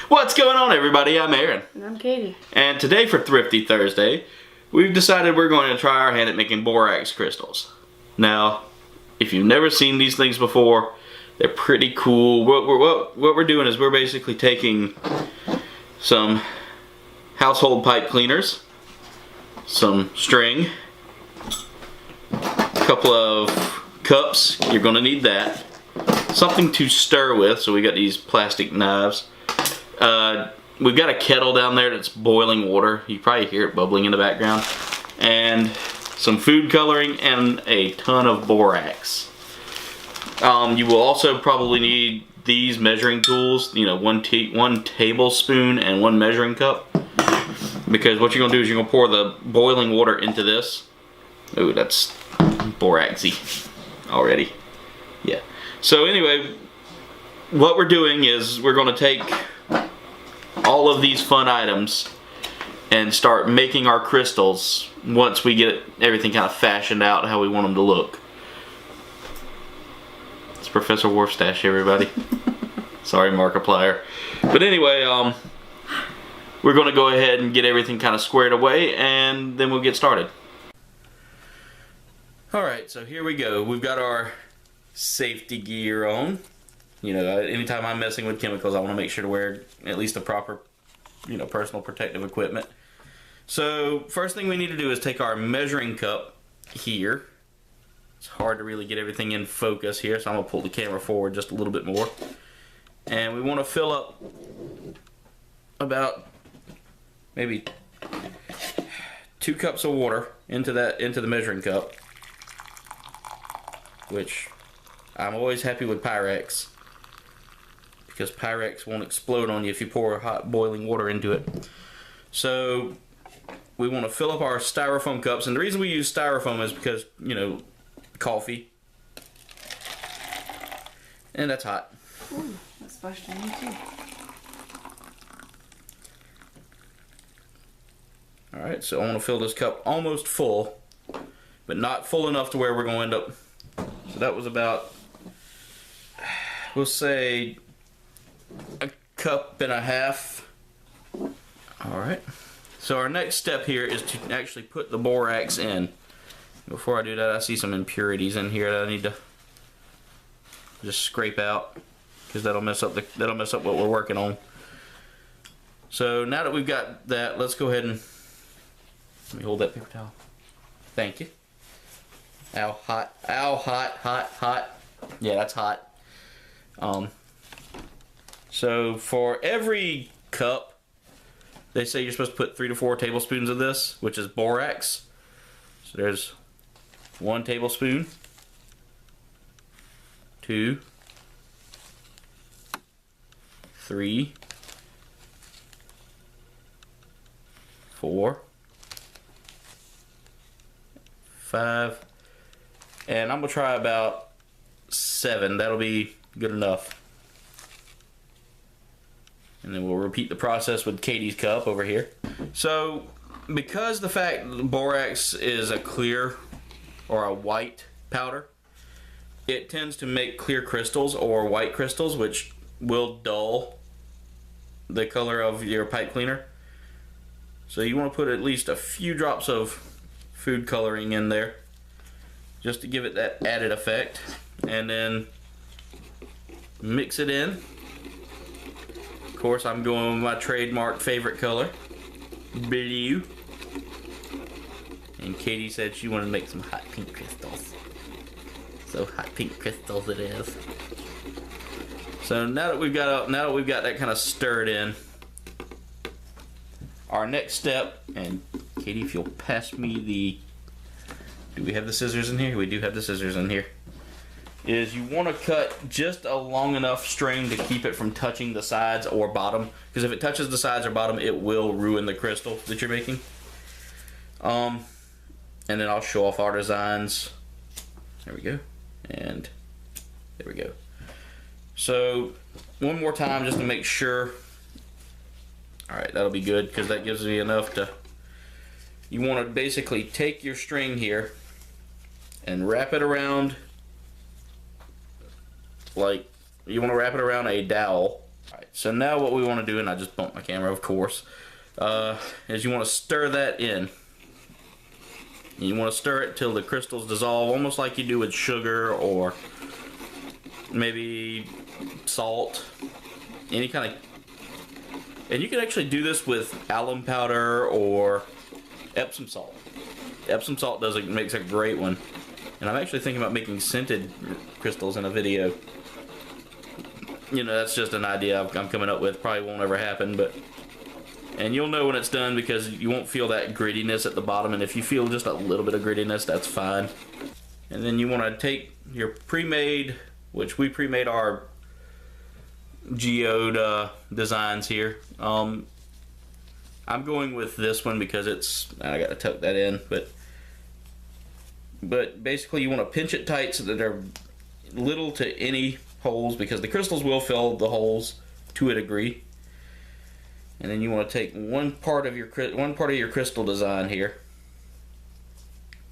What's going on, everybody? I'm Aaron. And I'm Katie. And today for Thrifty Thursday, we've decided we're going to try our hand at making borax crystals. Now, if you've never seen these things before, they're pretty cool. What we're doing is we're basically taking some household pipe cleaners, some string, a couple of cups, you're going to need that, something to stir with, so we got these plastic knives. We've got a kettle down there that's boiling water. You probably hear it bubbling in the background. And some food coloring and a ton of borax. You will also probably need these measuring tools, you know, one tablespoon and one measuring cup. Because what you're going to do is you're going to pour the boiling water into this. Ooh, that's boraxy already. Yeah. So anyway, what we're doing is we're going to take all of these fun items and start making our crystals once we get everything kind of fashioned out how we want them to look. It's Professor Warfstache, everybody. Sorry, Markiplier. But anyway, we're going to go ahead and get everything kind of squared away, and then we'll get started. Alright, so here we go. We've got our safety gear on. You know, anytime I'm messing with chemicals, I want to make sure to wear at least the proper, you know, personal protective equipment. So, first thing we need to do is take our measuring cup here. It's hard to really get everything in focus here, so I'm going to pull the camera forward just a little bit more. And we want to fill up about maybe 2 cups of water into the measuring cup, which I'm always happy with Pyrex, because Pyrex won't explode on you if you pour hot boiling water into it. So we want to fill up our styrofoam cups, and the reason we use styrofoam is because, you know, coffee. And that's hot. Ooh, that's splashed on me too. Alright, so I want to fill this cup almost full, but not full enough to where we're going to end up. So that was about, we'll say, a cup and a half. Alright. So our next step here is to actually put the borax in. Before I do that, I see some impurities in here that I need to just scrape out, because that'll mess up what we're working on. So now that we've got that, let's go ahead and let me hold that paper towel. Thank you. Ow, hot. Ow, hot, hot, hot. Yeah, that's hot. So for every cup, they say you're supposed to put 3 to 4 tablespoons of this, which is borax. So there's 1 tablespoon, 2, 3, 4, 5, and I'm going to try about 7. That'll be good enough. And then we'll repeat the process with Katie's cup over here. So, because the fact that borax is a clear or a white powder, it tends to make clear crystals or white crystals, which will dull the color of your pipe cleaner. So you want to put at least a few drops of food coloring in there, just to give it that added effect, and then mix it in. Of course, I'm going with my trademark favorite color, blue. And Katie said she wanted to make some hot pink crystals. So hot pink crystals it is. So now that we've got that kind of stirred in, our next step, and Katie, if you'll pass me the, do we have the scissors in here? We do have the scissors in here. Is you want to cut just a long enough string to keep it from touching the sides or bottom, because if it touches the sides or bottom, it will ruin the crystal that you're making. And then I'll show off our designs. There we go. And there we go. So one more time just to make sure. Alright, that'll be good, because that gives me enough to, you want to basically take your string here and wrap it around, like, you want to wrap it around a dowel. Alright, So now what we want to do, and I just bumped my camera, of course, is you want to stir that in. You want to stir it till the crystals dissolve, almost like you do with sugar or maybe salt, any kind of. And you can actually do this with alum powder or Epsom salt. Epsom salt makes a great one. And I'm actually thinking about making scented crystals in a video. You know, that's just an idea I'm coming up with. Probably won't ever happen, but. And you'll know when it's done because you won't feel that grittiness at the bottom. And if you feel just a little bit of grittiness, that's fine. And then you want to take your pre-made, which we pre-made our geode designs here. I'm going with this one because I gotta tuck that in, but basically you want to pinch it tight so that there are little to any holes, because the crystals will fill the holes to a degree. And then you want to take one part of your crystal design here,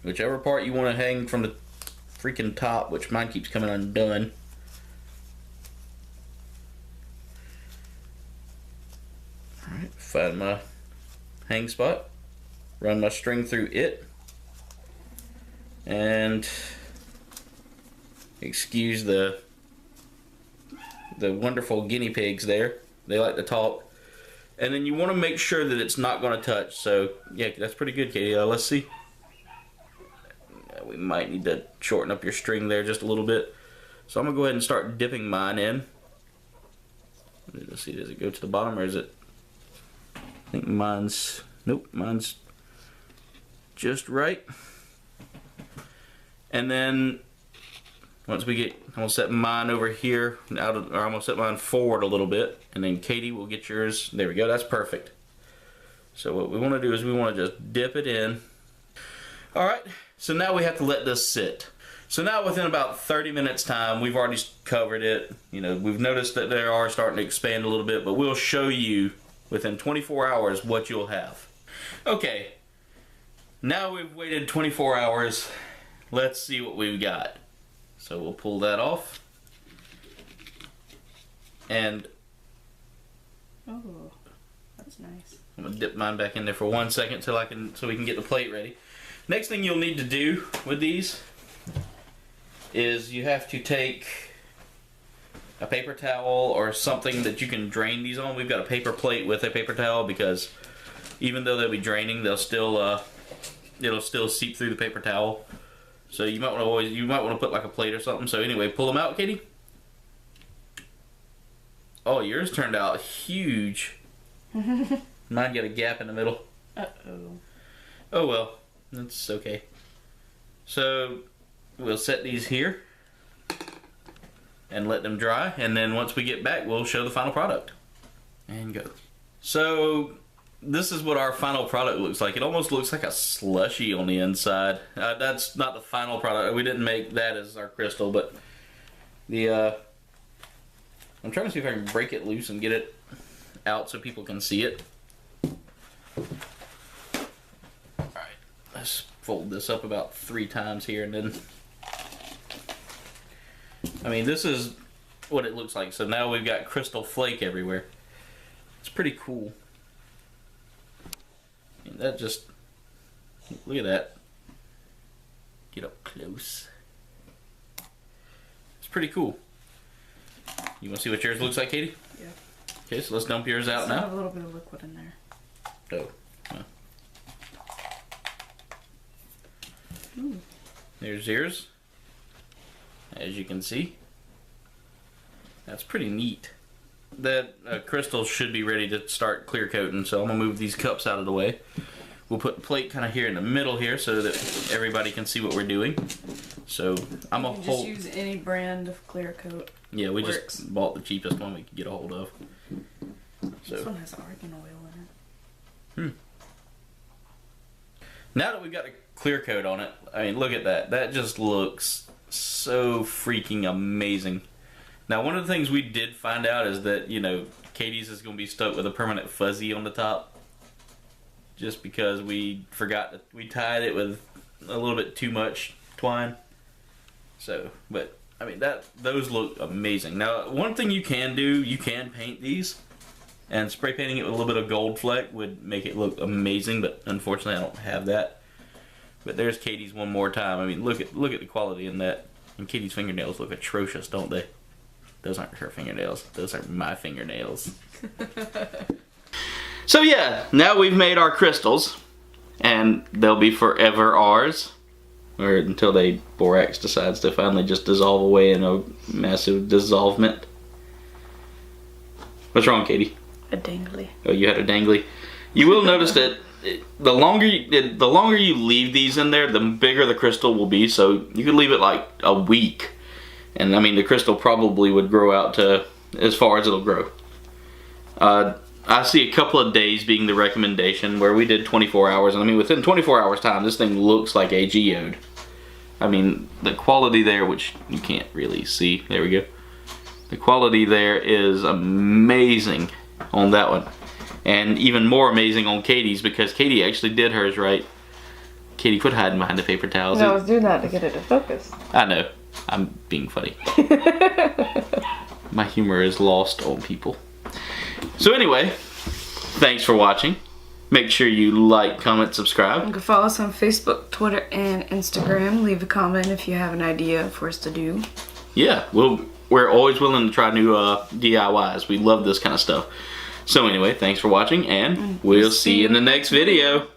whichever part you want to hang from the freaking top, which mine keeps coming undone. Alright, find my hang spot, run my string through it, and excuse the wonderful guinea pigs there. They like to talk. And then you want to make sure that it's not going to touch. So, yeah, that's pretty good, Katie. Let's see. We might need to shorten up your string there just a little bit. So I'm going to go ahead and start dipping mine in. Let's see, does it go to the bottom or is it? I think mine's, nope, mine's just right. And then once we get, I'm gonna set mine over here or I'm gonna set mine forward a little bit, and then Katie will get yours. There we go, that's perfect. So what we want to do is we want to just dip it in. Alright, so now we have to let this sit. So now within about 30 minutes time, we've already covered it. You know, we've noticed that they are starting to expand a little bit, but we'll show you within 24 hours what you'll have. Okay, now we've waited 24 hours. Let's see what we've got. So we'll pull that off. And oh, that's nice. I'm gonna dip mine back in there for 1 second so we can get the plate ready. Next thing you'll need to do with these is you have to take a paper towel or something that you can drain these on. We've got a paper plate with a paper towel because even though they'll be draining, they'll still it'll still seep through the paper towel. So you might want to put like a plate or something. So anyway, pull them out, Katie. Oh, yours turned out huge. Mine got a gap in the middle. Uh-oh. Oh well, that's okay. So we'll set these here and let them dry, and then once we get back, we'll show the final product. And go. So this is what our final product looks like. It almost looks like a slushy on the inside. That's not the final product. We didn't make that as our crystal, but the I'm trying to see if I can break it loose and get it out so people can see it. Alright, let's fold this up about 3 times here, and then I mean, this is what it looks like. So now we've got crystal flake everywhere. It's pretty cool. And that just, look at that. Get up close. It's pretty cool. You want to see what yours looks like, Katie? Yeah. Okay, so let's dump yours out Still now. have a little bit of liquid in there. Oh. Ooh. There's yours. As you can see. That's pretty neat. That crystal should be ready to start clear coating, so I'm going to move these cups out of the way. We'll put the plate kind of here in the middle here so that everybody can see what we're doing. So I'm going to just use any brand of clear coat. Yeah, we Works. just bought the cheapest one we could get a hold of. This So one has argan oil in it. now that we've got a clear coat on it, I mean, look at that. That just looks so freaking amazing. Now, one of the things we did find out is that, you know, Katie's is going to be stuck with a permanent fuzzy on the top. Just because we forgot that we tied it with a little bit too much twine. So, but I mean, those look amazing. Now, one thing you can do, you can paint these. And spray painting it with a little bit of gold fleck would make it look amazing, but unfortunately I don't have that. But there's Katie's one more time. I mean, look at the quality in that. And Katie's fingernails look atrocious, don't they? Those aren't her fingernails. Those are my fingernails. So yeah, now we've made our crystals, and they'll be forever ours, or until Borax decides to finally just dissolve away in a massive dissolvement. What's wrong, Katie? A dangly. Oh, you had a dangly. You will notice that the longer you leave these in there, the bigger the crystal will be. So you could leave it like a week, and I mean the crystal probably would grow out to as far as it'll grow. I see a couple of days being the recommendation, where we did 24 hours, and I mean within 24 hours time, this thing looks like a geode. I mean the quality there, which you can't really see. There we go. The quality there is amazing on that one, and even more amazing on Katie's, because Katie actually did hers right. Katie, quit hiding behind the paper towels. No, I was doing that to get it to focus. I know, I'm being funny. My humor is lost on people. So anyway, thanks for watching. Make sure you like, comment, subscribe. You can follow us on Facebook, Twitter, and Instagram. Leave a comment if you have an idea for us to do. Yeah, we're always willing to try new DIYs. We love this kind of stuff. So anyway, thanks for watching, and we'll see you in the next video.